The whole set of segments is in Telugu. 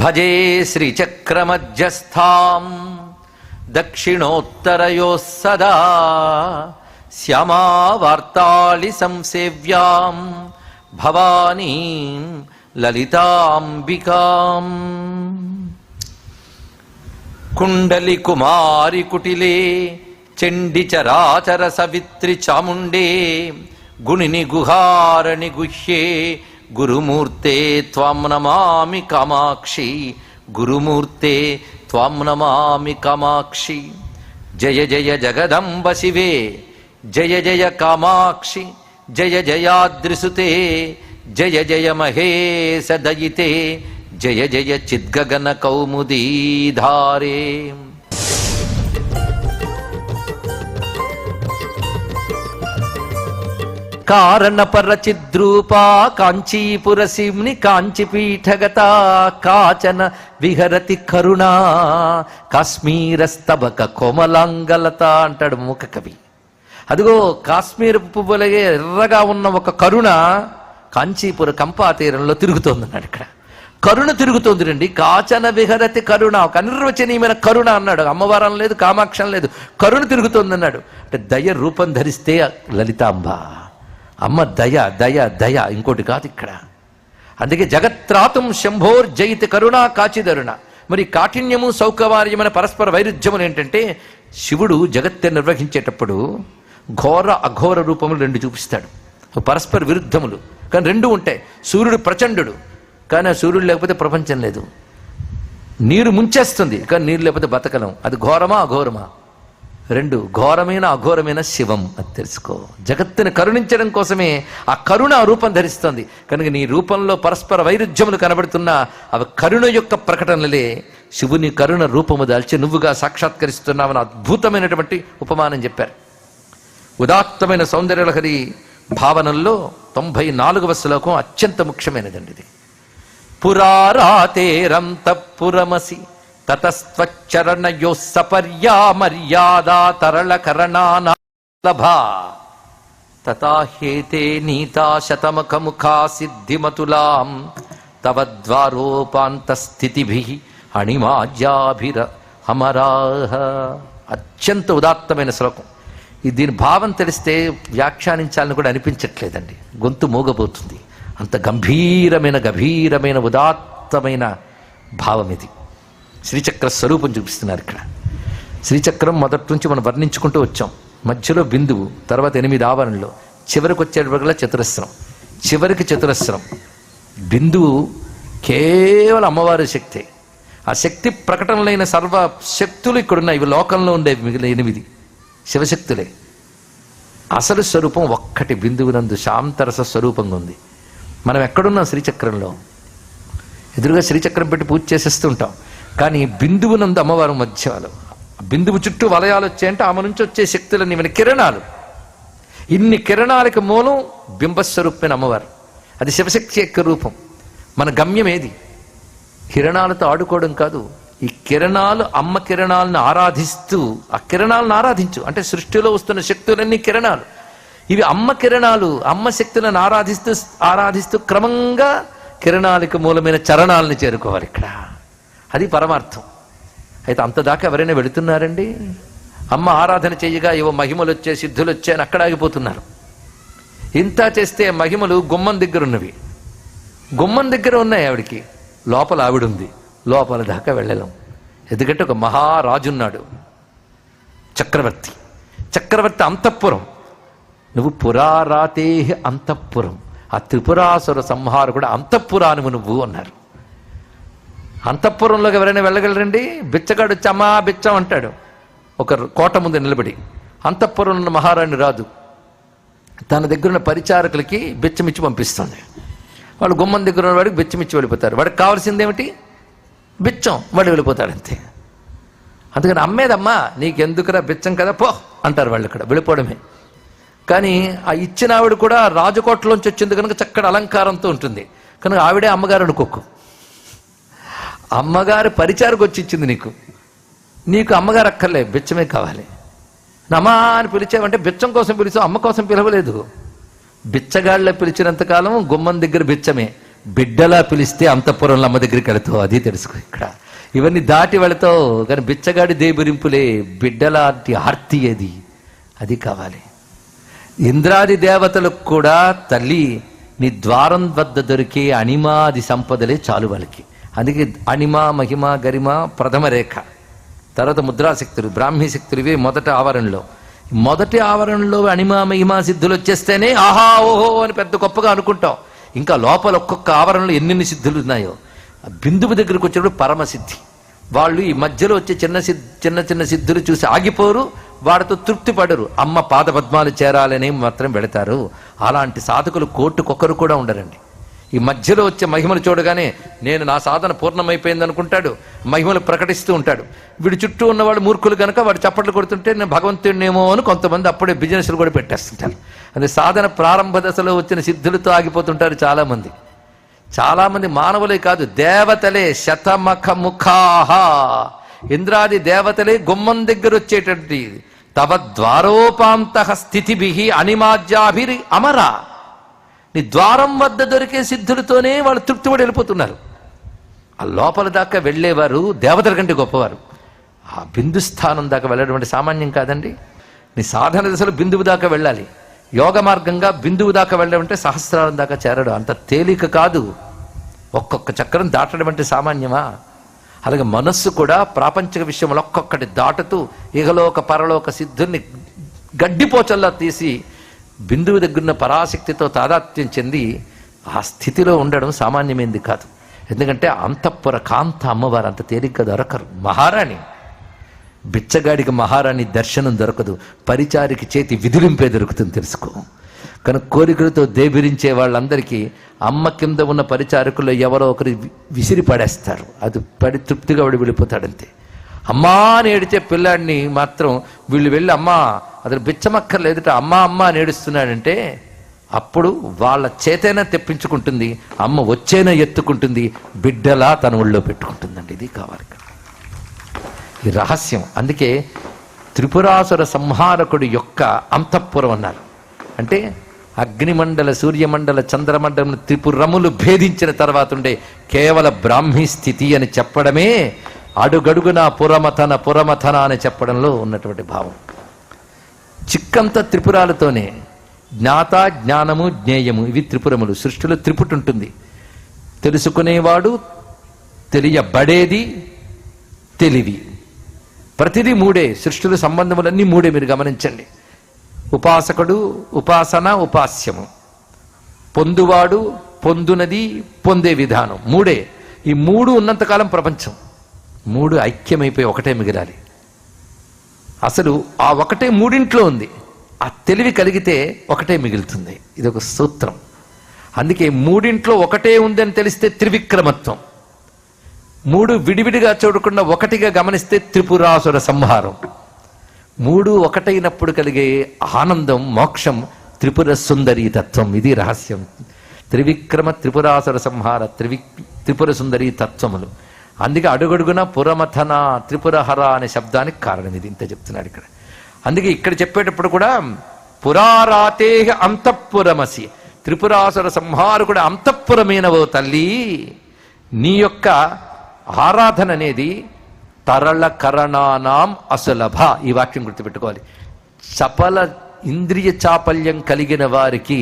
భజే శ్రీచక్రమధ్యస్థాం దక్షిణోత్తరయోః సదా శ్యామావార్తాళి సంసేవ్యాం భవానీం లలితాంబికాం. కుండలి కుమారి కుటిలే చండి చరాచర సవిత్రి చాముండే గుణిని గుహారణి గుహ్యే గురుమూర్తే త్వాం నమామి కామాక్షి. గురుమూర్తే త్వాం నమామి కామాక్షి. జయ జయ జగదంబ శివే జయ జయ కామాక్షి. జయ జయాద్రిసుతే జయ జయ మహేశ దయితే జయ జయ చిద్గగన కౌముదీధారే. కారణపరచిద్రూపా కాంచీపురసిమ్ని కాంచిపీఠగత కాచన విహరతి కరుణా కాశ్మీరస్తబక కోమలాంగలత అంటాడు మూక కవి. అదిగో కాశ్మీర పువ్వులగే ఎర్రగా ఉన్న ఒక కరుణ కాంచీపుర కంపా తీరంలో తిరుగుతోందన్నాడు. ఇక్కడ కరుణ తిరుగుతోంది రండి. కాచన విహరతి కరుణ, ఒక అనిర్వచనీయమైన కరుణ అన్నాడు. అమ్మవారం లేదు, కామాక్షం లేదు, కరుణ తిరుగుతోంది అన్నాడు. అంటే దయ రూపం ధరిస్తే లలితాంబ అమ్మ దయ దయ దయ, ఇంకోటి కాదు ఇక్కడ. అందుకే జగత్రాతం శంభోర్జయిత కరుణ కాచిదరుణ. మరి కాఠిన్యము సౌకర్యమైన పరస్పర వైరుధ్యములు ఏంటంటే, శివుడు జగత్తే నిర్వహించేటప్పుడు ఘోర అఘోర రూపములు రెండు చూపిస్తాడు. పరస్పర విరుద్ధములు కానీ రెండు ఉంటాయి. సూర్యుడు ప్రచండు కానీ ఆ సూర్యుడు లేకపోతే ప్రపంచం లేదు. నీరు ముంచేస్తుంది కానీ నీరు లేకపోతే బతకలం. అది ఘోరమా అఘోరమా? రెండు. ఘోరమైన అఘోరమైన శివం, అది తెలుసుకో. జగత్తుని కరుణించడం కోసమే ఆ కరుణ రూపం ధరిస్తుంది. కనుక నీ రూపంలో పరస్పర వైరుధ్యములు కనబడుతున్నా అవి కరుణ యొక్క ప్రకటనలే. శివుని కరుణ రూపము దాల్చి నువ్వుగా సాక్షాత్కరిస్తున్నావని అద్భుతమైనటువంటి ఉపమానం చెప్పారు. ఉదాత్తమైన సౌందర్యలహరి భావనల్లో 94వ శ్లోకం అత్యంత ముఖ్యమైనదండి ఇది. పురారాతేరంతఃపురమసి తతస్త్వచ్చరణయో సపర్యా మర్యాదా తరళకరణానభా తథాహేతే నీతా శతమఖముఖా సిద్ధిమతులాం తవ ద్వారోపాంతస్థితిభిః అణిమాజ్యాభిర అమరాహ. అత్యంత ఉదాత్తమైన శ్లోకం. దీని భావం తెలిస్తే వ్యాఖ్యానించాలని కూడా అనిపించట్లేదండి, గొంతు మోగబోతుంది. అంత గంభీరమైన ఉదాత్తమైన భావం ఇది. శ్రీచక్ర స్వరూపం చూపిస్తున్నారు ఇక్కడ. శ్రీచక్రం మొదటి నుంచి మనం వర్ణించుకుంటూ వచ్చాం. మధ్యలో బిందువు, తర్వాత 8 ఆవరణలు, చివరికి వచ్చేటప్పటికల్లా చతురస్రం. చివరికి చతురస్రం. బిందువు కేవలం అమ్మవారి శక్తే. ఆ శక్తి ప్రకటనలైన సర్వ శక్తులు ఇక్కడున్నాయి. ఇవి లోకంలో ఉండేవి మిగిలిన 8 శివశక్తులే. అసలు స్వరూపం ఒక్కటి బిందువునందు శాంతరస స్వరూపంగా ఉంది. మనం ఎక్కడున్నాం? శ్రీచక్రంలో. ఎదురుగా శ్రీచక్రం పెట్టి పూజ చేసేస్తూ ఉంటాం. కానీ బిందువునందు అమ్మవారు మధ్యాలు. బిందువు చుట్టూ వలయాలు వచ్చాయంటే ఆమె నుంచి వచ్చే శక్తులన్నీ మన కిరణాలు. ఇన్ని కిరణాలకు మూలం బింబస్వరూపమైన అమ్మవారు. అది శివశక్తి యొక్క రూపం. మన గమ్యం ఏది? కిరణాలతో ఆడుకోవడం కాదు. ఈ కిరణాలు అమ్మ కిరణాలను ఆరాధిస్తూ, ఆ కిరణాలను ఆరాధించు అంటే సృష్టిలో వస్తున్న శక్తులన్నీ కిరణాలు. ఇవి అమ్మ కిరణాలు. అమ్మ శక్తులను ఆరాధిస్తూ క్రమంగా కిరణాలకు మూలమైన చరణాలను చేరుకోవాలి ఇక్కడ. అది పరమార్థం. అయితే అంతదాకా ఎవరైనా వెళుతున్నారండి? అమ్మ ఆరాధన చేయగా ఏవో మహిమలు వచ్చే సిద్ధులు వచ్చే అని అక్కడ ఆగిపోతున్నారు. ఇంత చేస్తే మహిమలు గుమ్మం దగ్గర ఉన్నవి. గుమ్మం దగ్గర ఉన్నాయి ఆవిడికి, లోపల ఆవిడుంది. లోపల దాకా వెళ్ళలేం. ఎందుకంటే ఒక మహారాజున్నాడు, చక్రవర్తి. చక్రవర్తి అంతఃపురం. నువ్వు పురారాతే అంతఃపురం. ఆ త్రిపురాసుర సంహారు కూడా అంతఃపురానువు నువ్వు అన్నారు. అంతఃపురంలోకి ఎవరైనా వెళ్ళగలరండి? బిచ్చగాడు వచ్చి అమ్మా బిచ్చం అంటాడు ఒక కోట ముందు నిలబడి. అంతఃపురంలో ఉన్న మహారాణి రాదు. తన దగ్గరున్న పరిచారకులకి బిచ్చమిచ్చి పంపిస్తుంది. వాళ్ళు గుమ్మం దగ్గర ఉన్న వాడికి బిచ్చమిచ్చి వెళ్ళిపోతారు. వాడికి కావాల్సిందేమిటి? బిచ్చం. వాడు వెళ్ళిపోతాడు అంతే. అందుకని అమ్మేదమ్మా నీకెందుకురా బిచ్చం కదా పో అంటారు వాళ్ళు. ఇక్కడ వెళ్ళిపోవడమే. కానీ ఆ ఇచ్చిన ఆవిడ కూడా రాజకోటలోంచి వచ్చింది కనుక చక్కటి అలంకారంతో ఉంటుంది కనుక ఆవిడే అమ్మగారు అనుకోకు. అమ్మగారు పరిచారకు వచ్చి ఇచ్చింది నీకు అమ్మగారు అక్కర్లే, బిచ్చమే కావాలి. నమా అని పిలిచావంటే బిచ్చం కోసం పిలిచావు, అమ్మ కోసం పిలవలేదు. బిచ్చగాళ్ళ పిలిచినంతకాలం గుమ్మం దగ్గర బిచ్చమే. బిడ్డలా పిలిస్తే అంతఃపురంలో అమ్మ దగ్గరికి వెళతావు, అది తెలుసుకో. ఇక్కడ ఇవన్నీ దాటి వెళతావు, కానీ బిచ్చగాడి దేబురింపులే, బిడ్డలాంటి ఆర్తి అది కావాలి. ఇంద్రాది దేవతలకు కూడా తల్లి నీ ద్వారం వద్ద దొరికే అణిమాది సంపదలే చాలు వాళ్ళకి. అందుకే అణిమ, మహిమ, గరిమ ప్రథమ రేఖ, తర్వాత ముద్రాశక్తులు, బ్రాహ్మీ శక్తులు, ఇవే మొదటి ఆవరణలో అణిమ, మహిమ సిద్ధులు వచ్చేస్తేనే ఆహా ఓహో అని పెద్ద గొప్పగా అనుకుంటాం. ఇంకా లోపల ఒక్కొక్క ఆవరణలో ఎన్నెన్ని సిద్ధులు ఉన్నాయో. బిందువు దగ్గరకు వచ్చినప్పుడు పరమసిద్ధి. వాళ్ళు ఈ మధ్యలో వచ్చే చిన్న చిన్న సిద్ధులు చూసి ఆగిపోరు, వాడితో తృప్తి పడరు, అమ్మ పాద పద్మాలు చేరాలని మాత్రం పెడతారు. అలాంటి సాధకులు కోట్టుకొకరు కూడా ఉండరండి. ఈ మధ్యలో వచ్చే మహిమలు చూడగానే నేను నా సాధన పూర్ణమైపోయింది అనుకుంటాడు, మహిమలు ప్రకటిస్తూ ఉంటాడు. వీడి చుట్టూ ఉన్నవాడు మూర్ఖులు కనుక వాడు చప్పట్లు కొడుతుంటే నేను భగవంతుడినేమో అని కొంతమంది అప్పుడే బిజినెస్లు కూడా పెట్టేస్తుంటారు. అదే సాధన ప్రారంభ దశలో వచ్చిన సిద్ధులతో ఆగిపోతుంటారు చాలామంది. చాలామంది మానవులే కాదు, దేవతలే శతమఖ ముఖాహ, ఇంద్రాది దేవతలే గుమ్మం దగ్గర వచ్చేటటువంటి తవ ద్వారోపాంత స్థితిభి అనిమాజ్యాభిరి అమరా, నీ ద్వారం వద్ద దొరికే సిద్ధులతోనే వాళ్ళు తృప్తిపడి వెళ్ళిపోతున్నారు. ఆ లోపల దాకా వెళ్ళేవారు దేవతల కంటే గొప్పవారు. ఆ బిందు స్థానం దాకా వెళ్ళడం అంటే సామాన్యం కాదండి. నీ సాధన దశలో బిందువు దాకా వెళ్ళాలి. యోగ మార్గంగా బిందువు దాకా వెళ్ళడం అంటే సహస్రారం దాకా చేరడం అంత తేలిక కాదు. ఒక్కొక్క చక్రం దాటడం అంటే సామాన్యమా? అలాగే మనస్సు కూడా ప్రాపంచిక విషయంలో ఒక్కొక్కటి దాటుతూ ఇహలోక పరలోక సిద్ధుల్ని గడ్డిపోచల్లా తీసి బిందువు దగ్గరున్న పరాశక్తితో తాదాత్మ్యం చెంది ఆ స్థితిలో ఉండడం సామాన్యమైంది కాదు. ఎందుకంటే అంతఃపుర కాంత అమ్మవారు అంత తేలిగ్గా దొరకరు. మహారాణి, బిచ్చగాడికి మహారాణి దర్శనం దొరకదు, పరిచారికి చేతి విదిలింపే దొరుకుతుంది తెలుసుకో. కనుక కోరికలతో దేబిరించే వాళ్ళందరికీ అమ్మ కింద ఉన్న పరిచారకుల్లో ఎవరో ఒకరు విసిరి పడేస్తారు. అది పడి తృప్తిగా వాడు వెళ్ళిపోతాడంతే. అమ్మా అని ఏడిచే పిల్లాడిని మాత్రం వీళ్ళు వెళ్ళి అమ్మా అతను బిచ్చమక్కర్లేదుట అమ్మా అమ్మ అని ఏడుస్తున్నాడంటే అప్పుడు వాళ్ళ చేతైనా తెప్పించుకుంటుంది, అమ్మ వచ్చేనా ఎత్తుకుంటుంది, బిడ్డలా తన ఒళ్ళో పెట్టుకుంటుందండి. ఇది కావాలి ఈ రహస్యం. అందుకే త్రిపురాసుర సంహారకుడి యొక్క అంతఃపురం అన్నారు. అంటే అగ్నిమండల, సూర్యమండల, చంద్రమండలం త్రిపురములు భేదించిన తర్వాత ఉండే కేవల బ్రాహ్మీ స్థితి అని చెప్పడమే అడుగడుగున పురమథన అని చెప్పడంలో ఉన్నటువంటి భావం. చిక్కంత త్రిపురాలతోనే జ్ఞాత, జ్ఞానము, జ్ఞేయము, ఇవి త్రిపురములు. సృష్టిలో త్రిపుటి ఉంటుంది. తెలుసుకునేవాడు, తెలియబడేది, తెలివి, ప్రతిదీ మూడే. సృష్టిలో సంబంధములన్నీ మూడే. మీరు గమనించండి. ఉపాసకుడు, ఉపాసన, ఉపాస్యము, పొందువాడు, పొందునది, పొందే విధానం, మూడే. ఈ మూడు ఉన్నంతకాలం ప్రపంచం. మూడు ఐక్యమైపోయి ఒకటే మిగిలాలి. అసలు ఆ ఒకటే మూడింట్లో ఉంది. ఆ తెలివి కలిగితే ఒకటే మిగులుతుంది. ఇది ఒక సూత్రం. అందుకే మూడింట్లో ఒకటే ఉందని తెలిస్తే త్రివిక్రమత్వం. మూడు విడివిడిగా చూడకుండా ఒకటిగా గమనిస్తే త్రిపురాసుర సంహారం. మూడు ఒకటైనప్పుడు కలిగే ఆనందం, మోక్షం త్రిపుర సుందరీ తత్వం. ఇది రహస్యం. త్రివిక్రమ త్రిపురాసుర సంహార త్రిపుర సుందరీ తత్వములు. అందుకే అడుగడుగున పురమథన, త్రిపురహర అనే శబ్దానికి కారణం ఇది. ఇంత చెప్తున్నాడు ఇక్కడ. అందుకే ఇక్కడ చెప్పేటప్పుడు కూడా పురారాతే అంతఃపురమసి, త్రిపురాసుర సంహారకుడు అంతఃపురమైనవో తల్లి, నీ యొక్క ఆరాధన అనేది తరళ కరణానాం అసులభ. ఈ వాక్యం గుర్తుపెట్టుకోవాలి. చపల ఇంద్రియ చాపల్యం కలిగిన వారికి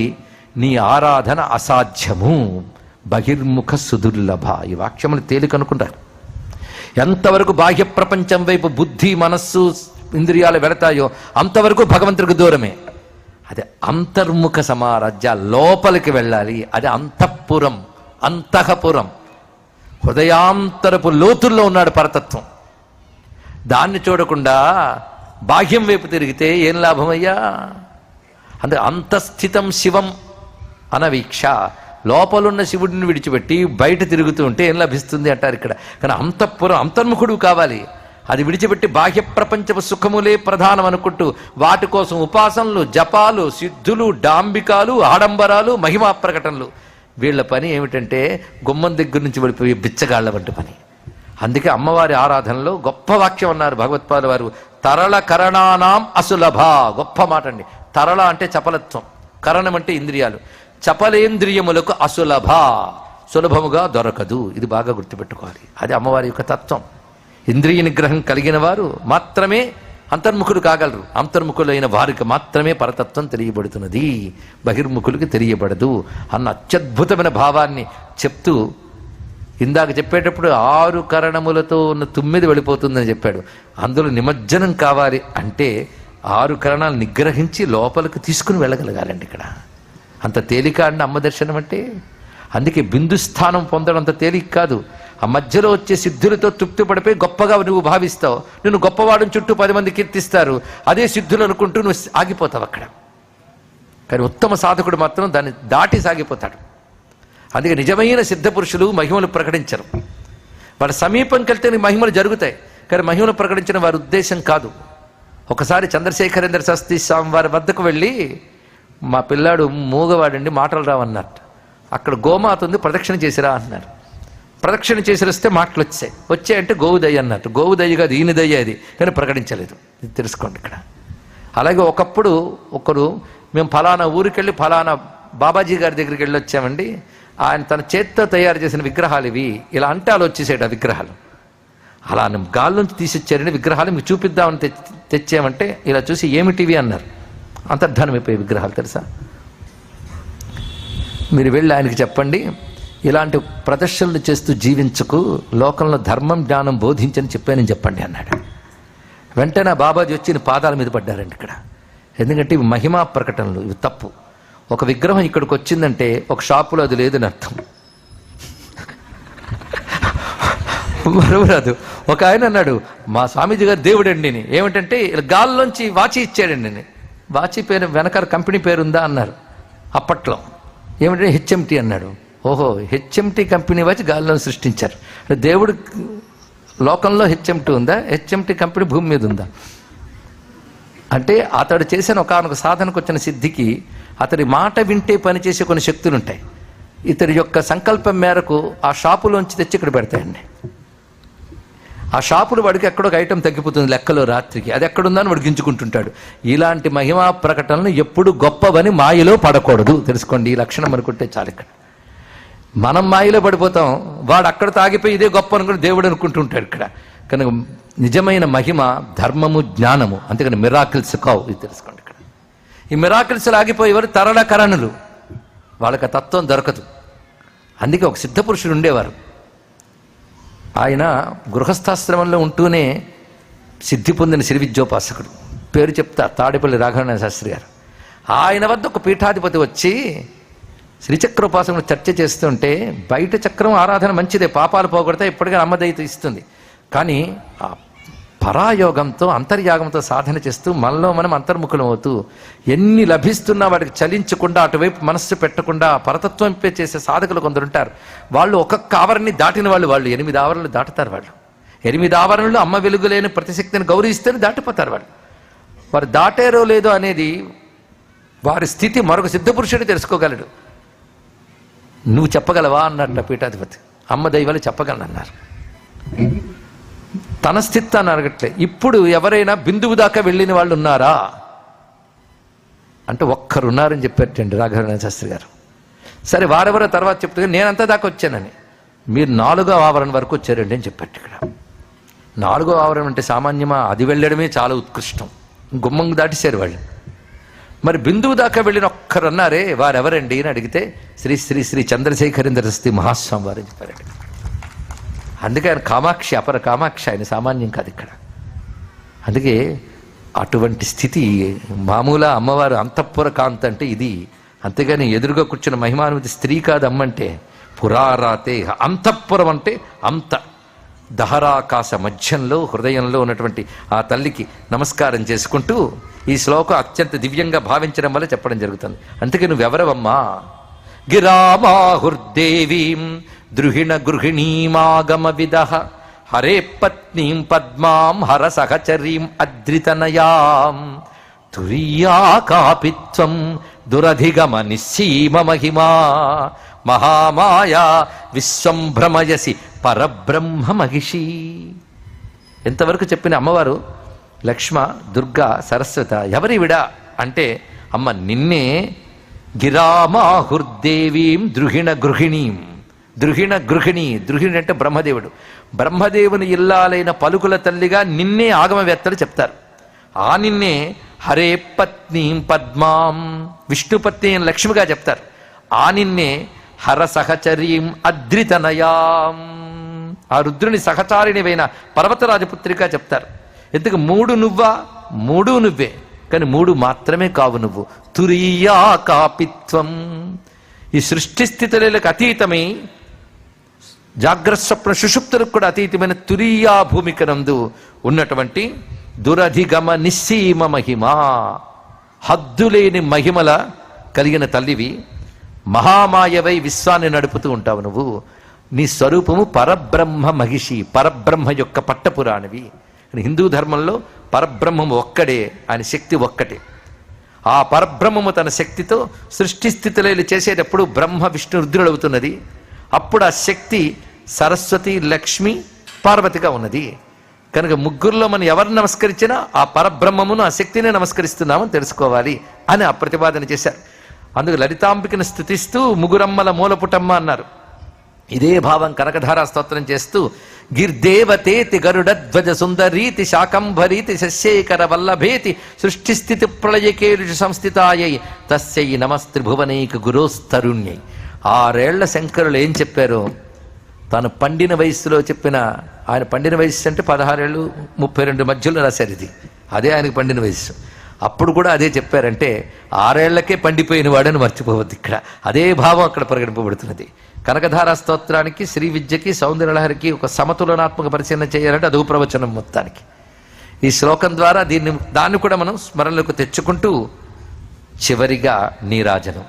నీ ఆరాధన అసాధ్యము, బహిర్ముఖ సుదుర్లభ. ఈ వాక్యములు తేలికనుకుంటారు. ఎంతవరకు బాహ్య ప్రపంచం వైపు బుద్ధి, మనస్సు, ఇంద్రియాలు వెళతాయో అంతవరకు భగవంతుడికి దూరమే. అదే అంతర్ముఖ సమారాధ్య, లోపలికి వెళ్ళాలి. అది అంతఃపురం, అంతఃపురం. హృదయాంతరపు లోతుల్లో ఉన్నాడు పరతత్వం. దాన్ని చూడకుండా బాహ్యం వైపు తిరిగితే ఏం లాభమయ్యా? అంటే అంతఃస్థితం శివం అనవీక్ష, లోపలున్న శివుడిని విడిచిపెట్టి బయట తిరుగుతూ ఉంటే ఏం లభిస్తుంది అంటారు ఇక్కడ. కానీ అంతఃపురం, అంతర్ముఖుడు కావాలి. అది విడిచిపెట్టి బాహ్య ప్రపంచపు సుఖములే ప్రధానం అనుకుంటూ వాటి కోసం ఉపాసనలు, జపాలు, సిద్ధులు, డాంబికాలు, ఆడంబరాలు, మహిమా ప్రకటనలు. వీళ్ళ పని ఏమిటంటే గుమ్మం దగ్గర నుంచి వెళ్ళిపోయి బిచ్చగాళ్ల వంటి పని. అందుకే అమ్మవారి ఆరాధనలో గొప్ప వాక్యం అన్నారు భగవత్పాద వారు, తరళ కరణానాం అసులభ. గొప్ప మాట అండి. తరళ అంటే చపలత్వం, కరణం అంటే ఇంద్రియాలు. చపలేంద్రియములకు అసులభ, సులభముగా దొరకదు. ఇది బాగా గుర్తుపెట్టుకోవాలి. అది అమ్మవారి యొక్క తత్వం. ఇంద్రియ నిగ్రహం కలిగిన వారు మాత్రమే అంతర్ముఖులు కాగలరు. అంతర్ముఖులైన వారికి మాత్రమే పరతత్వం తెలియబడుతున్నది, బహిర్ముఖులకి తెలియబడదు అన్న అత్యద్భుతమైన భావాన్ని చెప్తూ, ఇందాక చెప్పేటప్పుడు 6 కరణములతో ఉన్న 9 వెళ్ళిపోతుందని చెప్పాడు. అందులో నిమజ్జనం కావాలి అంటే 6 కరణాలు నిగ్రహించి లోపలికి తీసుకుని వెళ్ళగలగాలండి. ఇక్కడ అంత తేలిక అండి అమ్మ దర్శనం అంటే. అందుకే బిందు స్థానం పొందడం అంత తేలిక కాదు. ఆ మధ్యలో వచ్చే సిద్ధులతో తృప్తి పడిపోయి గొప్పగా నువ్వు భావిస్తావు. నిన్ను గొప్పవాడిని చుట్టూ 10 మంది కీర్తిస్తారు, అదే సిద్ధులు అనుకుంటూ నువ్వు ఆగిపోతావు అక్కడ. కానీ ఉత్తమ సాధకుడు మాత్రం దాన్ని దాటి సాగిపోతాడు. అందుకే నిజమైన సిద్ధ పురుషులు మహిమలు ప్రకటించరు. వాళ్ళ సమీపంకి వెళ్తే మహిమలు జరుగుతాయి, కానీ మహిమలు ప్రకటించడం వారి ఉద్దేశం కాదు. ఒకసారి చంద్రశేఖరేంద్ర శాస్త్రి స్వామి వారి వద్దకు వెళ్ళి, మా పిల్లాడు మూగవాడండి, మాటలు రావన్నట్టు. అక్కడ గోమాత ఉంది, ప్రదక్షిణ చేసిరా అన్నారు. ప్రదక్షిణ చేసి వస్తే మాటలు వచ్చాయంటే గోవుదయ్య అన్నట్టు. గోవుదయ్య కాదు, ఈయన దయ్య అది, కానీ ప్రకటించలేదు. ఇది తెలుసుకోండి ఇక్కడ. అలాగే ఒకప్పుడు ఒకరు, మేము ఫలానా ఊరికి వెళ్ళి ఫలానా బాబాజీ గారి దగ్గరికి వెళ్ళి వచ్చామండి, ఆయన తన చేత్తో తయారు చేసిన విగ్రహాలు ఇవి, ఇలా అంటే అలా వచ్చేసాడు ఆ విగ్రహాలు. అలా గాలి నుంచి తీసిచ్చారండి విగ్రహాలు, మీకు చూపిద్దామని తెచ్చామంటే ఇలా చూసి ఏమిటివి అన్నారు. అంతర్ధానమైపోయే విగ్రహాలు తెలుసా. మీరు వెళ్ళి ఆయనకి చెప్పండి, ఇలాంటి ప్రదర్శనలు చేస్తూ జీవించుకు, లోకంలో ధర్మం జ్ఞానం బోధించని చెప్పానని చెప్పండి అన్నాడు. వెంటనే బాబాజీ వచ్చి పాదాల మీద పడ్డారండి ఇక్కడ. ఎందుకంటే ఇవి మహిమా ప్రకటనలు, ఇవి తప్పు. ఒక విగ్రహం ఇక్కడికి వచ్చిందంటే ఒక షాపులో అది లేదని అర్థం. మరవరాదు. ఒక ఆయన అన్నాడు, మా స్వామీజీ గారు దేవుడండి. ఏమిటంటే గాల్లోంచి వాచి ఇచ్చాడండి. వాచి పేరు వెనకాల కంపెనీ పేరు ఉందా అన్నారు అప్పట్లో. ఏమిటంటే హెచ్ఎంటీ అన్నాడు. ఓహో, హెచ్ఎంటీ కంపెనీ వచ్చి గాల్లో సృష్టించారు. దేవుడు లోకంలో హెచ్ఎంటీ ఉందా? హెచ్ఎంటీ కంపెనీ భూమి మీద ఉందా? అంటే అతడు చేసిన ఒకనొక సాధనకు వచ్చిన సిద్ధికి అతడి మాట వింటే పనిచేసే కొన్ని శక్తులు ఉంటాయి. ఇతడి యొక్క సంకల్పం మేరకు ఆ షాపులోంచి తెచ్చి ఇక్కడ పెడతాయండి. ఆ షాపులు వాడికి ఎక్కడో ఒక ఐటెం తగ్గిపోతుంది లెక్కలో రాత్రికి, అది ఎక్కడుందని వాడు గించుకుంటుంటాడు. ఇలాంటి మహిమా ప్రకటనలు ఎప్పుడు గొప్పవని మాయలో పడకూడదు. తెలుసుకోండి, ఈ లక్షణం అనుకుంటే చాలు. ఇక్కడ మనం మాయలో పడిపోతాం, వాడు అక్కడ తాగిపోయి ఇదే గొప్ప అనుకుని దేవుడు అనుకుంటుంటాడు ఇక్కడ. కనుక నిజమైన మహిమ ధర్మము జ్ఞానము, అంతేకాని మిరాకిల్స్ కావు. ఇది తెలుసుకోండి. ఇక్కడ ఈ మిరాకిల్స్ ఆగిపోయేవారు తరళకరణులు, వాళ్ళకి ఆ తత్వం దొరకదు. అందుకే ఒక సిద్ధపురుషుడు ఉండేవారు. ఆయన గృహస్థాశ్రమంలో ఉంటూనే సిద్ధి పొందిన శ్రీ విద్యోపాసకుడు, పేరు చెప్తా, తాడేపల్లి రాఘవనారాయణ శాస్త్రి గారు. ఆయన వద్ద ఒక పీఠాధిపతి వచ్చి శ్రీచక్రోపాసకుడు చర్చ చేస్తుంటే, బయట చక్రం ఆరాధన మంచిదే, పాపాలు పోగొడతాయి, ఇప్పటికే అమ్మదైతే ఇస్తుంది. కానీ ఆ పరాయోగంతో అంతర్యాగంతో సాధన చేస్తూ మనలో మనం అంతర్ముఖులం అవుతూ ఎన్ని లభిస్తున్నా వాడికి చలించకుండా అటువైపు మనస్సు పెట్టకుండా పరతత్వం చేసే సాధకులు కొందరుంటారు. వాళ్ళు ఒక్కొక్క ఆవరణని దాటిన వాళ్ళు 8 ఆవరణలు దాటుతారు. వాళ్ళు 8 ఆవరణలు అమ్మ వెలుగులేని ప్రతిశక్తిని గౌరవిస్తేనే దాటిపోతారు. వారు దాటారో లేదో అనేది వారి స్థితి మరొక సిద్ధపురుషుడు తెలుసుకోగలడు. నువ్వు చెప్పగలవా అన్నట్ట పీఠాధిపతి. అమ్మ దైవాలు చెప్పగలనన్నారు. తన స్థితిని అడగట్లే. ఇప్పుడు ఎవరైనా బిందువు దాకా వెళ్ళిన వాళ్ళు ఉన్నారా అంటే ఒక్కరున్నారని చెప్పారండి రాఘవనారాయణ శాస్త్రి గారు. సరే, వారెవరో తర్వాత చెప్తే నేనంతా దాకా వచ్చానని. మీరు 4వ ఆవరణ వరకు వచ్చారండి అని చెప్పారు. ఇక్కడ 4వ ఆవరణ అంటే సామాన్యమా? అది వెళ్ళడమే చాలా ఉత్కృష్టం. గుమ్మం దాటిశారు వాళ్ళు. మరి బిందువు దాకా వెళ్ళిన ఒక్కరున్నారే, వారెవరండి అని అడిగితే శ్రీ శ్రీ శ్రీ చంద్రశేఖరేంద్ర శాస్త్రి మహాస్వామి వారు చెప్పారండి. అందుకే ఆయన కామాక్షి, అపర కామాక్షి, ఆయన సామాన్యం కాదు ఇక్కడ. అందుకే అటువంటి స్థితి మామూలు అమ్మవారు అంతఃపుర కాంత అంటే ఇది. అంతేగాని ఎదురుగా కూర్చున్న మహిమానుమతి స్త్రీ కాదు అమ్మంటే. పురారాతే అంతఃపురం అంటే అంత దహరాకాశ మధ్యంలో హృదయంలో ఉన్నటువంటి ఆ తల్లికి నమస్కారం చేసుకుంటూ ఈ శ్లోకం అత్యంత దివ్యంగా భావించడం వల్ల చెప్పడం జరుగుతుంది. అందుకే నువ్వెవరవమ్మా? గిరామాహుర్దేవీం ద్రుహిణ గృహిణీమాగమ విదః హరే పత్నీం పద్మాం హర సహచరీం అద్రితనయాం తురీయా కాపిత్వం దురధిగమ నిస్సీమ మహిమా మహామాయా విశ్వంభ్రమయసి పరబ్రహ్మ మహిషి. ఎంతవరకు చెప్పిన అమ్మవారు లక్ష్మ, దుర్గా, సరస్వత ఎవరివిడా అంటే అమ్మ నిన్నే గిరామాహుర్దేవీం ద్రుహిణ గృహిణీం. ద్రుహిణ గృహిణి. ద్రుహిణి అంటే బ్రహ్మదేవుడు. బ్రహ్మదేవుని ఇల్లాలైన పలుకుల తల్లిగా నిన్నే ఆగమవేత్తలు చెప్తారు. ఆ నిన్నే హరే పత్నీం పద్మాం, విష్ణుపత్ని లక్ష్మిగా చెప్తారు. ఆ నిన్నే హర సహచరీం అద్రితనయాం, ఆ రుద్రుని సహచారిణివైన పర్వతరాజపుత్రిగా చెప్తారు. ఎందుకు 3 నువ్వా? 3 నువ్వే, కానీ 3 మాత్రమే కావు నువ్వు. తురీయా కాపిత్వం, ఈ సృష్టి స్థితులకు అతీతమై జాగ్రత్త స్వప్న సుషుప్తులకు కూడా అతీతమైన తురీయా భూమికనందు ఉన్నటువంటి దురధిగమ నిస్సీమ మహిమ, హద్దులేని మహిమల కలిగిన తల్లివి. మహామాయవై విశ్వాన్ని నడుపుతూ ఉంటావు నువ్వు. నీ స్వరూపము పరబ్రహ్మ మహిషి, పరబ్రహ్మ యొక్క పట్టపురాణివి. హిందూ ధర్మంలో పరబ్రహ్మము ఒక్కడే, ఆయన శక్తి ఒక్కటే. ఆ పరబ్రహ్మము తన శక్తితో సృష్టి స్థితిలో చేసేటప్పుడు బ్రహ్మ విష్ణు రుద్రుడవుతున్నది. అప్పుడు ఆ శక్తి సరస్వతి లక్ష్మి పార్వతిగా ఉన్నది. కనుక ముగ్గురులో మనం ఎవరిని నమస్కరించినా ఆ పరబ్రహ్మమును, ఆ శక్తినే నమస్కరిస్తున్నామని తెలుసుకోవాలి అని ఆ ప్రతిపాదన చేశారు. అందుకు లలితాంబికను స్తుతిస్తూ ముగురమ్మల మూలపుటమ్మ అన్నారు. ఇదే భావం కనకధారా స్తోత్రం చేస్తూ గిర్దేవతేతి గరుడధ్వజ సుందరీతి శాకంభరీతి శస్యేకర వల్లభేతి సృష్టిస్థితి ప్రళయకేలుషు సంస్థితాయై తస్యై నమస్త్రిభువనైక గురోస్తరుణ్యై. 6 ఏళ్ల శంకరులు ఏం చెప్పారో తాను పండిన వయస్సులో చెప్పిన, ఆయన పండిన వయస్సు అంటే 16 ఏళ్ళు 32 మధ్యలో రాశారు. ఇది అదే ఆయనకు పండిన వయస్సు. అప్పుడు కూడా అదే చెప్పారంటే 6 ఏళ్లకే పండిపోయిన వాడని మర్చిపోవద్దు. ఇక్కడ అదే భావం అక్కడ ప్రకటింపబడుతున్నది. కనకధారా స్తోత్రానికి, శ్రీ విద్యకి, సౌందర్యలహరికి ఒక సమతులనాత్మక పరిశీలన చేయాలంటే అదో ప్రవచనం మొత్తానికి. ఈ శ్లోకం ద్వారా దాన్ని కూడా మనం స్మరణలోకి తెచ్చుకుంటూ చివరిగా నీరాజనం.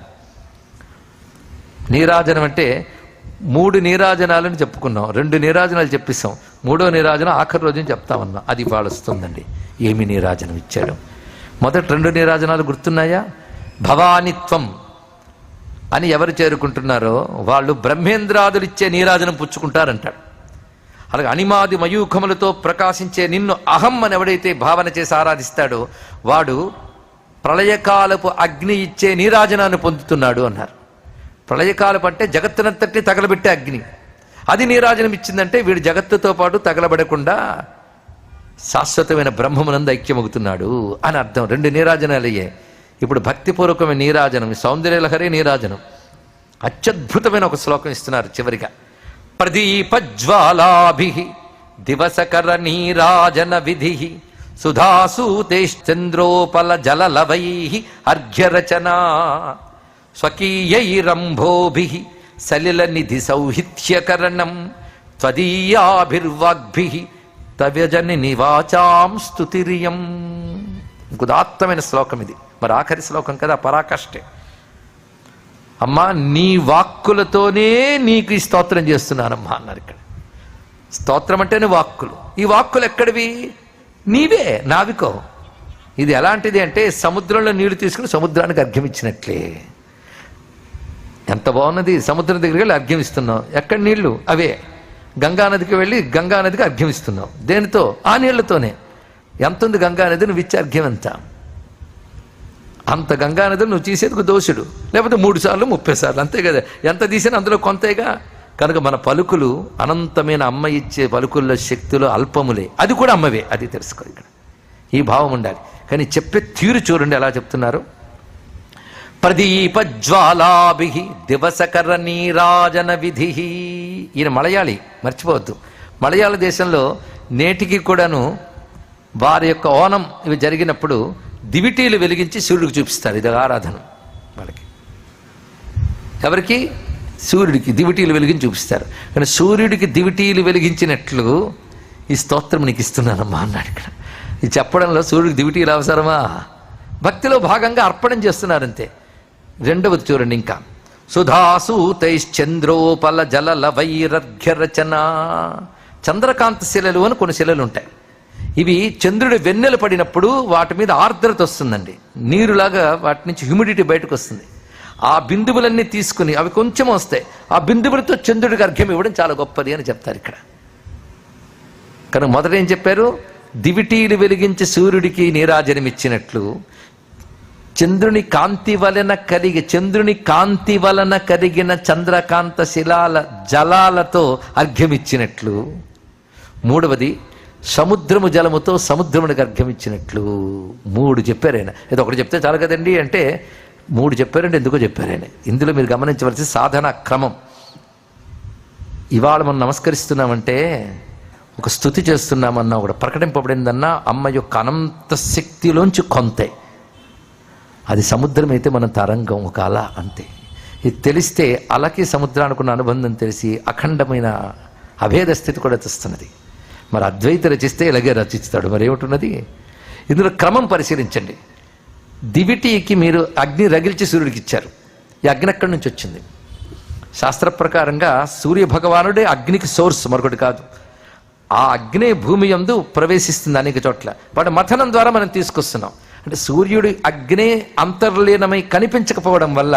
నీరాజనం అంటే 3 నీరాజనాలను చెప్పుకున్నాం, 2 నీరాజనాలు చెప్పిస్తాం, 3వ నీరాజనం ఆఖరి రోజున చెప్తామన్నాం. అది ఇవాళ వస్తుందండి. ఏమి నీరాజనం ఇచ్చాడు? మొదటి 2 నీరాజనాలు గుర్తున్నాయా? భవానిత్వం అని ఎవరు చేరుకుంటున్నారో వాళ్ళు బ్రహ్మేంద్రాదులు ఇచ్చే నీరాజనం పుచ్చుకుంటారంటాడు. అలాగే అనిమాది మయూఖములతో ప్రకాశించే నిన్ను అహం అని ఎవడైతే భావన చేసి ఆరాధిస్తాడో వాడు ప్రళయకాలపు అగ్ని ఇచ్చే నీరాజనాన్ని పొందుతున్నాడు అన్నారు. ప్రళయకాలపు అంటే జగత్తునంతటి తగలబెట్టే అగ్ని, అది నీరాజనం ఇచ్చిందంటే వీడు జగత్తుతో పాటు తగలబడకుండా శాశ్వతమైన బ్రహ్మమునందు ఐక్యమవుతున్నాడు అని అర్థం. 2 నీరాజనాలు అయ్యాయి. ఇప్పుడు భక్తిపూర్వకమైన నీరాజనం, సౌందర్యలహరే నీరాజనం. అత్యద్భుతమైన ఒక శ్లోకం ఇస్తున్నారు చివరిగా. ప్రదీపజ్వాలాభి దివసకర నీరాజన విధి సుధాసూతేశ్చంద్రోపల జలలవై అర్ఘ్యరచనా స్వకీయైరంభోభి సలిల నిధి సౌహిత్యకరణం త్వదీయాభిర్వాగ్భి తవ్యజని నివాచాం స్తుతిరియం. ఉదాత్తమైన శ్లోకం ఇది. మరి ఆఖరి శ్లోకం కదా, పరాకష్టే. అమ్మా నీ వాక్కులతోనే నీకు ఈ స్తోత్రం చేస్తున్నానమ్మా అన్నారు. ఇక్కడ స్తోత్రం అంటేనే వాక్కులు. ఈ వాక్కులు ఎక్కడివి? నీవే, నావికో. ఇది ఎలాంటిది అంటే సముద్రంలో నీళ్లు తీసుకుని సముద్రానికి అర్ఘ్యం ఇచ్చినట్లే. ఎంత బాగున్నది. సముద్రం దగ్గరికి వెళ్ళి అర్ఘ్యం ఇస్తున్నావు. ఎక్కడ నీళ్లు? అవే. గంగానదికి వెళ్ళి గంగానదికి అర్ఘ్యం ఇస్తున్నావు. దేనితో? ఆ నీళ్లతోనే. ఎంత ఉంది గంగానది? నువ్వు ఇచ్చే అర్ఘ్యం ఎంత? అంత గంగానదులు నువ్వు తీసేందుకు దోషుడు. లేకపోతే 3 సార్లు 30 సార్లు, అంతే కదా. ఎంత తీసినా అందులో కొంతేగా. కనుక మన పలుకులు అనంతమైన అమ్మ ఇచ్చే పలుకుల్లో శక్తులు అల్పములే. అది కూడా అమ్మవే, అది తెలుసుకో. ఇక్కడ ఈ భావం ఉండాలి. కానీ చెప్పే తీరు చూడండి ఎలా చెప్తున్నారు. ప్రదీపజ్వాలాభి దివసకర నీరాజన విధి. ఈయన మలయాళి, మర్చిపోవద్దు. మలయాళ దేశంలో నేటికి కూడాను వారి యొక్క ఓనం ఇవి జరిగినప్పుడు దివిటీలు వెలిగించి సూర్యుడికి చూపిస్తారు. ఇది ఆరాధన వాళ్ళకి. ఎవరికి? సూర్యుడికి దివిటీలు వెలిగించి చూపిస్తారు. కానీ సూర్యుడికి దివిటీలు వెలిగించినట్లు ఈ స్తోత్రం నీకు ఇస్తున్నానమ్మా అన్నాడు. ఇక్కడ ఇది చెప్పడంలో సూర్యుడికి దివిటీలు అవసరమా? భక్తిలో భాగంగా అర్పణం చేస్తున్నారంతే. 2వది చూడండి. ఇంకా సుధాసూతైశ్చంద్రోపల జలల వైరర్ఘ్యరచన. చంద్రకాంత శిలలు అని కొన్ని శిలలు ఉంటాయి. ఇవి చంద్రుడి వెన్నెలు పడినప్పుడు వాటి మీద ఆర్ద్రత వస్తుందండి. నీరులాగా వాటి నుంచి హ్యూమిడిటీ బయటకు వస్తుంది. ఆ బిందువులన్నీ తీసుకుని అవి కొంచెం వస్తాయి. ఆ బిందువులతో చంద్రుడికి అర్ఘ్యం ఇవ్వడం చాలా గొప్పది అని చెప్తారు ఇక్కడ. కనుక మొదట ఏం చెప్పారు? దివిటీలు వెలిగించి సూర్యుడికి నీరాజనం ఇచ్చినట్లు చంద్రుని కాంతి వలన కరిగిన చంద్రకాంత శిలాల జలాలతో అర్ఘ్యమిచ్చినట్లు. మూడవది సముద్రము జలముతో సముద్రమునికి అర్ఘ్యమిచ్చినట్లు. 3 చెప్పారు ఆయన. ఇది ఒకటి చెప్తే చాలు కదండి అంటే 3 చెప్పారంటే ఎందుకో చెప్పారు ఆయన. ఇందులో మీరు గమనించవలసిన సాధన క్రమం. ఇవాళ మనం నమస్కరిస్తున్నామంటే, ఒక స్తుతి చేస్తున్నామన్నా, ఒకటి ప్రకటింపబడిందన్నా అమ్మ యొక్క అనంత శక్తిలోంచి కొంతే. అది సముద్రం అయితే మన తరంగం, ఒక అల అంతే. ఇది తెలిస్తే అలకి సముద్రానికి ఉన్న అనుబంధం తెలిసి అఖండమైన అభేద స్థితి కూడా తెస్తున్నది. మరి అద్వైత రచిస్తే ఇలాగే రచిస్తాడు. మరి ఏమిటున్నది ఇందులో క్రమం పరిశీలించండి. దివిటీకి మీరు అగ్ని రగిల్చి సూర్యుడికి ఇచ్చారు. ఈ అగ్ని ఎక్కడి నుంచి వచ్చింది? శాస్త్ర ప్రకారంగా సూర్య భగవానుడే అగ్నికి సోర్స్, మరొకటి కాదు. ఆ అగ్ని భూమి యందు ప్రవేశిస్తుంది అనేక చోట్ల. వాటి మథనం ద్వారా మనం తీసుకొస్తున్నాం. అంటే సూర్యుడి అగ్ని అంతర్లీనమై కనిపించకపోవడం వల్ల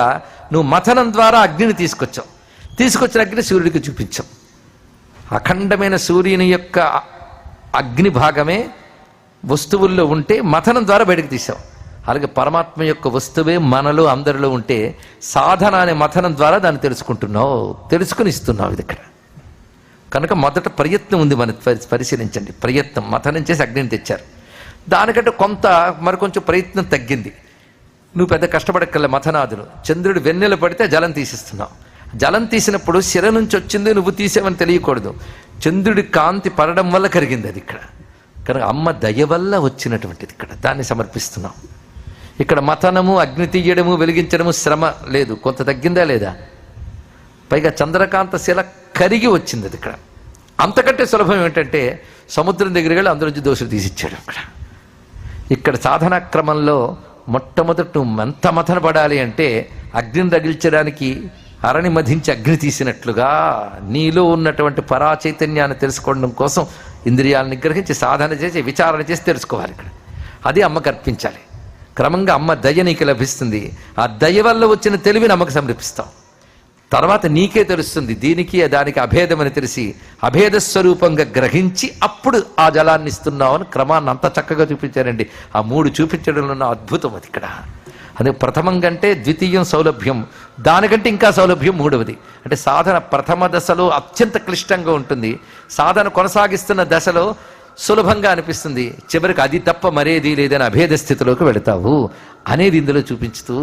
నువ్వు మథనం ద్వారా అగ్నిని తీసుకొచ్చిన అగ్ని సూర్యుడికి చూపించాం. అఖండమైన సూర్యుని యొక్క అగ్ని భాగమే వస్తువుల్లో ఉంటే మథనం ద్వారా బయటకు తీసాం. అలాగే పరమాత్మ యొక్క వస్తువే మనలో అందరిలో ఉంటే సాధన అనే మథనం ద్వారా దాన్ని తెలుసుకుని ఇస్తున్నావు. ఇది ఇక్కడ కనుక మొదట ప్రయత్నం ఉంది. మన పరిశీలించండి. ప్రయత్నం మథనం చేసి అగ్నిని తెచ్చారు. దానికంటే మరికొంచెం ప్రయత్నం తగ్గింది. నువ్వు పెద్ద కష్టపడక్కర్లే. మథనాదులు చంద్రుడు వెన్నెల పడితే జలం తీసిస్తున్నావు. జలం తీసినప్పుడు శిర నుంచి వచ్చింది, నువ్వు తీసావని తెలియకూడదు. చంద్రుడి కాంతి పడడం వల్ల కరిగింది అది ఇక్కడ. కనుక అమ్మ దయ వల్ల వచ్చినటువంటిది ఇక్కడ. దాన్ని సమర్పిస్తున్నాం. ఇక్కడ మథనము, అగ్ని తీయడము, వెలిగించడము శ్రమ లేదు. కొంత తగ్గిందా లేదా? పైగా చంద్రకాంత శిల కరిగి వచ్చింది అది ఇక్కడ. అంతకంటే సులభం ఏంటంటే సముద్రం దగ్గరికి వెళ్ళి అందులోంచి దోషులు తీసిచ్చాడు ఇక్కడ సాధనా క్రమంలో మొట్టమొదటి నువ్వు ఎంత మథన పడాలి అంటే అగ్నిని రగిల్చడానికి అరణి మధించి అగ్ని తీసినట్లుగా నీలో ఉన్నటువంటి పరాచైతన్యాన్ని తెలుసుకోవడం కోసం ఇంద్రియాలను నిగ్రహించి సాధన చేసి విచారణ చేసి తెలుసుకోవాలి ఇక్కడ. అది అమ్మకు అర్పించాలి. క్రమంగా అమ్మ దయ నీకు లభిస్తుంది. ఆ దయ వల్ల వచ్చిన తెలివిని అమ్మకు సమర్పిస్తాం. తర్వాత నీకే తెలుస్తుంది దీనికి దానికి అభేదమని తెలిసి అభేద స్వరూపంగా గ్రహించి అప్పుడు ఆ జలాన్ని ఇస్తున్నావు అని క్రమాన్ని అంత చక్కగా చూపించారండి. ఆ 3 చూపించడంలో ఉన్న అద్భుతం అది ఇక్కడ. అదే ప్రథమం కంటే ద్వితీయం సౌలభ్యం, దానికంటే ఇంకా సౌలభ్యం మూడవది. అంటే సాధన ప్రథమ దశలో అత్యంత క్లిష్టంగా ఉంటుంది. సాధన కొనసాగిస్తున్న దశలో సులభంగా అనిపిస్తుంది. చివరికి అది తప్ప మరేది లేదని అభేద స్థితిలోకి వెళతావు అనేది ఇందులో చూపించుతూ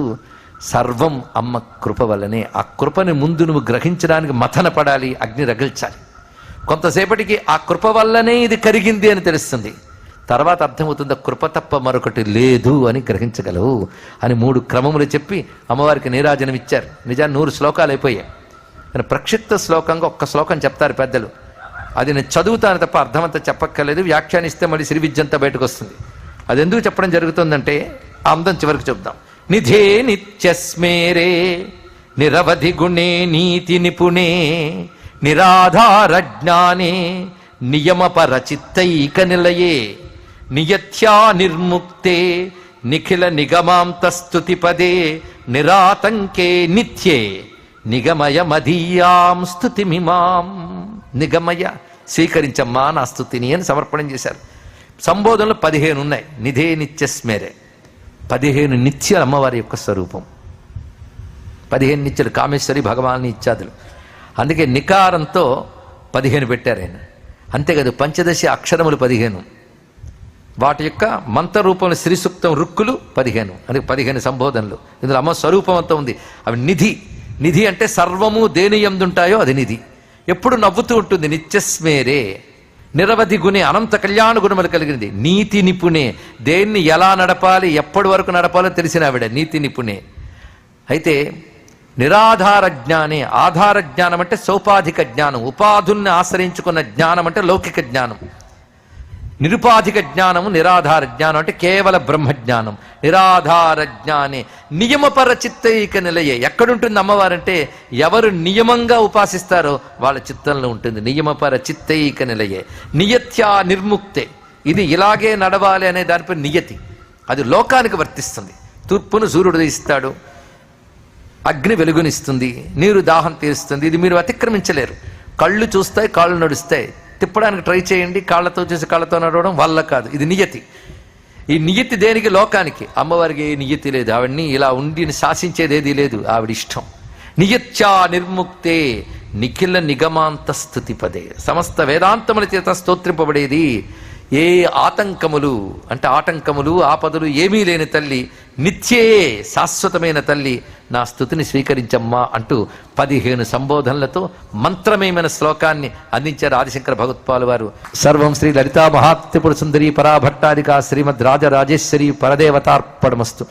సర్వం అమ్మ కృప వల్లనే. ఆ కృపని ముందు నువ్వు గ్రహించడానికి మథన పడాలి, అగ్ని రగిల్చాలి. కొంతసేపటికి ఆ కృప వల్లనే ఇది కరిగింది అని తెలుస్తుంది. తర్వాత అర్థమవుతుంది కృప తప్ప మరొకటి లేదు అని గ్రహించగలవు అని 3 క్రమములు చెప్పి అమ్మవారికి నీరాజనం ఇచ్చారు. నిజాన్ని 100 శ్లోకాలు అయిపోయాయి. నేను ప్రక్షిప్త శ్లోకంగా ఒక్క శ్లోకం చెప్తారు పెద్దలు. అది నేను చదువుతాను తప్ప అర్థమంతా చెప్పక్కర్లేదు. వ్యాఖ్యానిస్తే మళ్ళీ శ్రీ విద్యంతా బయటకు వస్తుంది. అది ఎందుకు చెప్పడం జరుగుతుందంటే ఆ అందం చివరికి చెప్దాం. నిధే నిత్యస్మేరే నిరవధి గుణే నీతి నిపుణే నిరాధార జ్ఞానే నియమపరచిత్తైక నిలయే నియత్యా నిర్ముక్తే నిఖిల నిగమాంతస్తుతి పదే నిరాతంకే నిత్యే నిగమయ మదీయాం స్తుతిమిమాం. నిగమయ స్వీకరించమ్మా నా స్తుతిని అని సమర్పణం చేశారు. సంబోధనలు 15 ఉన్నాయి. నిధే నిత్యస్మేరే 15 నిత్యాలు అమ్మవారి యొక్క స్వరూపం. 15 నిత్యాలు కామేశ్వరి భగవాన్ ఇత్యాదులు. అందుకే నికారంతో 15 పెట్టారు ఆయన. అంతేకాదు పంచదశ అక్షరములు 15, వాటి యొక్క మంత్రరూపంలో శ్రీ సూక్తం రుక్కులు 15. అందుకే 15 సంబోధనలు. ఇందులో అమ్మ స్వరూపం అంతా ఉంది. అవి నిధి. నిధి అంటే సర్వము దేని యందుంటాయో అది నిధి. ఎప్పుడు నవ్వుతూ ఉంటుంది. నిత్యస్మేరే నిరవధి గుణే అనంత కళ్యాణ గుణములు కలిగినది. నీతి నిపుణే దేన్ని ఎలా నడపాలి ఎప్పటి వరకు నడపాలో తెలిసిన ఆవిడ నీతి నిపుణే. అయితే నిరాధార జ్ఞానే, ఆధార జ్ఞానం అంటే సౌపాధిక జ్ఞానం, ఉపాధుల్ని ఆశ్రయించుకున్న జ్ఞానం అంటే లౌకిక జ్ఞానం. నిరుపాధిక జ్ఞానము నిరాధార జ్ఞానం అంటే కేవల బ్రహ్మజ్ఞానం. నిరాధార జ్ఞానే నియమపర చిత్తైక నిలయే. ఎక్కడుంటుంది అమ్మవారంటే ఎవరు నియమంగా ఉపాసిస్తారో వాళ్ళ చిత్తంలో ఉంటుంది. నియమపర చిత్తైక నిలయే నియత్యా నిర్ముక్తే. ఇది ఇలాగే నడవాలి అనే దానిపై నియతి. అది లోకానికి వర్తిస్తుంది. తూర్పును సూర్యుడు ఇస్తాడు, అగ్ని వెలుగునిస్తుంది, నీరు దాహం తీరుస్తుంది. ఇది మీరు అతిక్రమించలేరు. కళ్ళు చూస్తాయి, కాళ్ళు నడుస్తాయి. తిప్పడానికి ట్రై చేయండి. కాళ్ళతో చూసి కాళ్ళతో నడవడం వల్ల కాదు. ఇది నియతి. ఈ నియతి దేనికి? లోకానికి. అమ్మవారికి ఏ నియతి లేదు, ఆవిడ్ని ఇలా ఉండి శాసించేదేదీ లేదు, ఆవిడ ఇష్టం. నియత్యా నిర్ముక్తే నిఖిల నిగమాంత స్థుతి పదే. సమస్త వేదాంతముల చేత స్తోత్రింపబడేది. ఏ ఆటంకములు అంటే ఆటంకములు ఆపదలు ఏమీ లేని తల్లి, నిత్యే శాశ్వతమైన తల్లి, నా స్థుతిని స్వీకరించమ్మా అంటూ 15 సంబోధనలతో మంత్రమేమైన శ్లోకాన్ని అందించారు ఆదిశంకర భగవత్పాలు వారు. సర్వం శ్రీ లలితా మహాత్రిపుర సుందరి పరాభట్టారిక శ్రీమద్ రాజరాజేశ్వరి పరదేవతార్పణమస్తు.